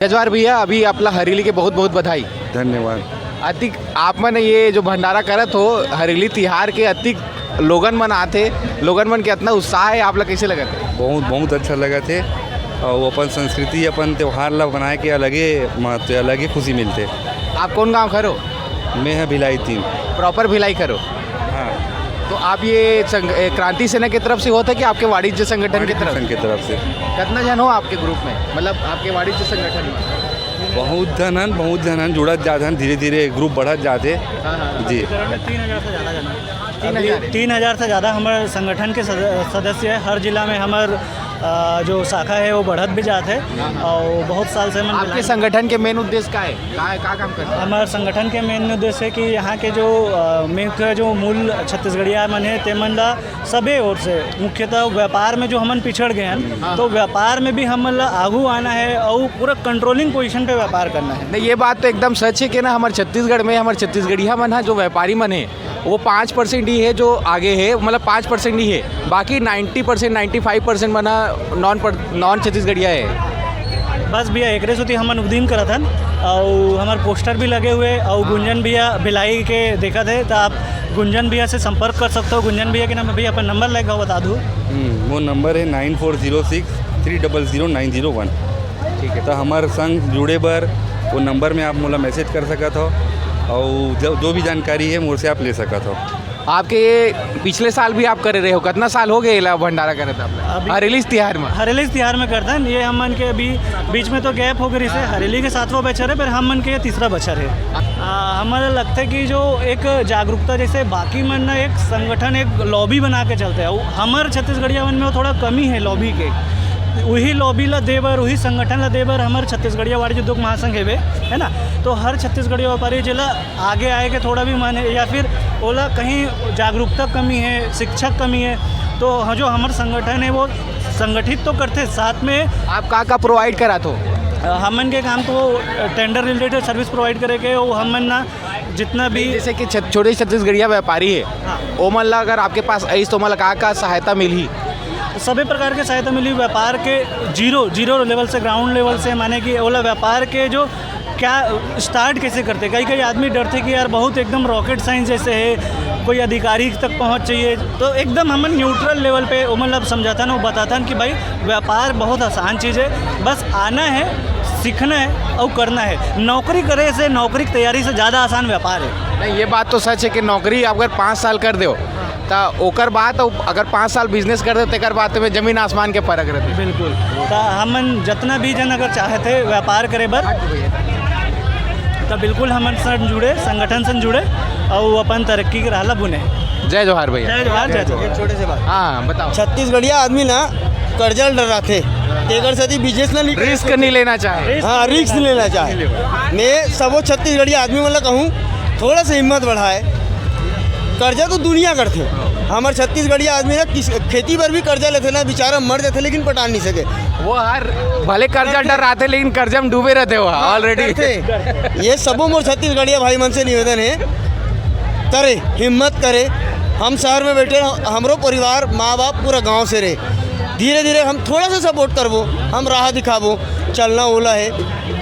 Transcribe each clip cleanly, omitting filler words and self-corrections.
जजवार भैया, अभी आपला हरेली के बहुत बहुत बधाई। धन्यवाद। अतिक आप मन ये जो भंडारा करत हो हरेली तिहार के, अतिक लोगन मन आते, लोगन मन के इतना उत्साह है, आपला कैसे लगत है? बहुत बहुत अच्छा लगा थे और वो अपन संस्कृति अपन त्यौहार ला बनाए के अलगे महत्व, अलगे खुशी मिलते। आप कौन गांव खरो? मैं है भिलाई 3। प्रॉपर भिलाई करो। हाँ, तो आप ये क्रांति सेना की तरफ से होता है कि आपके वाणिज्य संगठन की तरफ? संघ की तरफ से। कितना जन हो आपके ग्रुप में, मतलब आपके वाणिज्य संगठन में? बहुत जनन जुड़त जाते हैं, धीरे धीरे ग्रुप बढ़त जाते। हाँ। जी, 3000 से ज़्यादा जन 3000 3000 से ज़्यादा हमारे संगठन के सदस्य है। हर जिला में हमार जो शाखा है वो बढ़त भी जाते हैं और बहुत साल से आपके संगठन के मेन उद्देश्य का है, का काम करते हैं? हमारे संगठन के मेन उद्देश्य है कि यहाँ के जो मुख्य जो मूल छत्तीसगढ़िया मन है तेमन ला सबे ओर से मुख्यतः व्यापार में जो हमन पिछड़ गए हैं, तो व्यापार में भी हमन ला आगू आना है और पूरा कंट्रोलिंग पोजीशन पे व्यापार करना है। नहीं, ये बात तो एकदम सच है कि ना हमारे छत्तीसगढ़ में हमारे छत्तीसगढ़िया मन है, जो व्यापारी मन है वो 5% ही है जो आगे है, मतलब 5% ही है, बाकी 90% 95% मना नॉन छत्तीसगढ़िया है। बस भैया एकरे सुती हमन उद्यम करा था और हमारे पोस्टर भी लगे हुए और गुंजन भैया भिलाई के देखा थे, तो आप गुंजन भैया से संपर्क कर सकते हो। गुंजन भैया के नाम भैया अपन नंबर लगा बता दूँ। वो नंबर है 9406300901। ठीक है, तो हमारे संग जुड़े बर वो नंबर में आप मोला मैसेज कर सकत हो और जो भी जानकारी है मुझसे आप ले सकत हो। आपके ये पिछले साल भी आप कर रहे हो, कितना साल हो गए इला भंडारा करे थे आपने? अभी हरेली तिहार में? हरेली तिहार में करते हैं ये हमन के। अभी बीच में तो गैप हो गई से हरेली के 7वां बछर है, फिर हमन के 3रा बछर है। हमारा लगता है कि जो एक जागरूकता जैसे बाकी मन ना एक संगठन एक लॉबी बना के चलते हैं, हमारे छत्तीसगढ़िया मन में वो थोड़ा कमी है लॉबी के। वही लॉबी ला देबर, वही संगठन ला देबर हमारे छत्तीसगढ़िया वाणिज्य उद्योग महासंघ है ना, तो हर छत्तीसगढ़िया व्यापारी जिला आगे आए के थोड़ा भी मन है या फिर ओला कहीं जागरूकता कमी है, शिक्षक कमी है, तो जो हमारे संगठन है वो संगठित तो करते, साथ में आप का प्रोवाइड करा तो? हमन के काम तो टेंडर रिलेटेड सर्विस प्रोवाइड करे के, वो हमन ना जितना भी जैसे कि छोटे छत्तीसगढ़िया व्यापारी है, ओ मन ला अगर आपके पास आई तो मतलब का सहायता मिली? सभी प्रकार के सहायता मिली। व्यापार के जीरो लेवल से, ग्राउंड लेवल से, माने कि ओला व्यापार के जो क्या स्टार्ट कैसे करते। कई आदमी डरते कि यार बहुत एकदम रॉकेट साइंस जैसे है, कोई अधिकारी तक पहुंच चाहिए, तो एकदम हम न्यूट्रल लेवल पे वो मतलब समझाता ना, वो बताता कि भाई व्यापार बहुत आसान चीज़ है, बस आना है, सीखना है और करना है। नौकरी करे से, नौकरी की तैयारी से ज़्यादा आसान व्यापार है। नहीं, ये बात तो सच है कि नौकरी अगर 5 साल कर दो तो ओकर बात, अगर 5 साल बिजनेस कर दो तेकर बात में जमीन आसमान के फर्क रहते। बिल्कुल, तो हमन जितना भी जन अगर चाहते व्यापार करे बर तो बिल्कुल हमन से जुड़े, संगठन से जुड़े और अपन तरक्की के राह बुने। जय जोहार भैया। जय जोहार, जय जोहार। छोटे से बात, हाँ बताओ। छत्तीसगढ़िया आदमी ना कर्जा डराते, तेकर सदी बिजनेस ना रिस्क नहीं लेना चाहे। हाँ, रिस्क नहीं लेना चाहे। मैं सबो छत्तीसगढ़िया आदमी मतलब कहूँ थोड़ा सा हिम्मत बढ़ाए। कर्जा तो दुनिया करते, हमारे छत्तीसगढ़िया आदमी ना खेती पर भी कर्जा लेते ना, बेचारा मर जाते लेकिन पटान नहीं सके। वो हर भले कर्जा डर रहे थे लेकिन कर्जा में डूबे रहते हो ऑलरेडी। ये सबो मोर छत्तीसगढ़िया भाई मन से निवेदन है, करे हिम्मत करे। हम शहर में बैठे, हमरो परिवार माँ बाप पूरा गांव से रहे, धीरे धीरे हम थोड़ा सा सपोर्ट करबो, हम राह दिखाबो, चलना ओला है।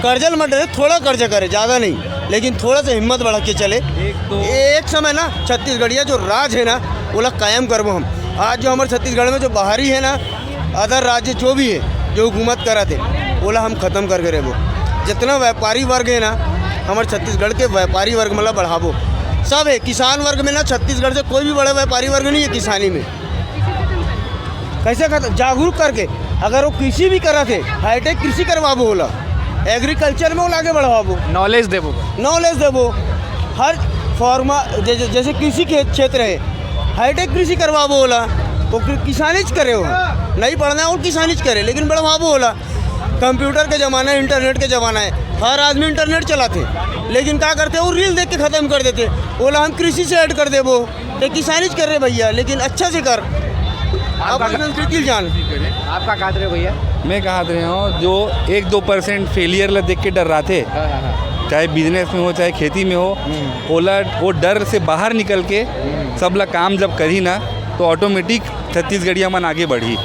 कर्जल मत डरे, थोड़ा कर्जा करे, ज़्यादा नहीं, लेकिन थोड़ा सा हिम्मत बढ़ा के चले। एक समय ना छत्तीसगढ़िया जो राज है ना ओला कायम करबो हम। आज जो हमारे छत्तीसगढ़ में जो बाहरी है ना, अदर राज्य जो भी है जो हुकूमत करा थे, ओला हम ख़त्म करके रहबो। जितना व्यापारी वर्ग है ना हमारे छत्तीसगढ़ के, व्यापारी वर्ग मतलब बढ़ाबो। सब है, किसान वर्ग में ना छत्तीसगढ़ से कोई भी बड़ा व्यापारी वर्ग नहीं है किसानी में। कैसे जागरूक करके अगर वो कृषि भी करा थे, हाईटेक कृषि करवाबो, होला एग्रीकल्चर में वो आगे बढ़ाबो, नॉलेज देबो। हर फॉर्मा जैसे कृषि के क्षेत्र है, हाईटेक कृषि करवाबो, होला वो किसानिच करे, हो नहीं पढ़ना है और किसानिच करे, लेकिन बढ़ाबो। होला कंप्यूटर के ज़माना है, इंटरनेट के ज़माना है, हर आदमी इंटरनेट चलाते, लेकिन क्या करते वो रील देख के ख़त्म कर देते। बोला हम कृषि से ऐड कर देबो, तो किसानिच कर रहे भैया, लेकिन अच्छा से कर। आप संस्कृति जान। आपका कहा रहे भैया? मैं कहा रहे हूँ जो 1-2% फेलियर ला देख के डर रहा थे, चाहे बिजनेस में हो चाहे खेती में हो, ओला वो डर से बाहर निकल के सब ला काम जब करी ना तो ऑटोमेटिक छत्तीसगढ़िया मन आगे बढ़ी।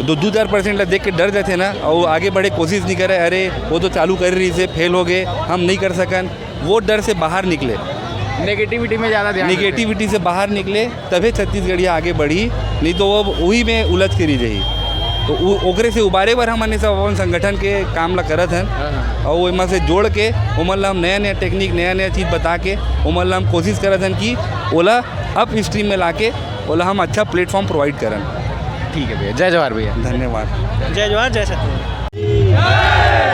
दो 4% ला देख के डर जाते ना और वो आगे बढ़े कोशिश नहीं करे, अरे वो तो चालू कर रही से फेल हो गए, हम नहीं कर सकन, वो डर से बाहर निकले, नेगेटिविटी में ज़्यादा ध्यान देते हैं। निगेटिविटी से बाहर निकले, तभी छत्तीसगढ़िया आगे बढ़ी, नहीं तो वो वही में उलझ के रही। तो ओकरे से उबारे बार हमने सब अपन संगठन के काम ला करत हन और वो से जोड़ के उमन ला हम नया नया टेक्निक, नया नया चीज़ बता के उमन ला हम कोशिश करत हन कि ओला अप स्ट्रीम में ला के ओला हम अच्छा प्लेटफॉर्म प्रोवाइड करन। ठीक है भैया, जय जवाहर भैया। धन्यवाद। जय जवाहर जय छत्तीसगढ़।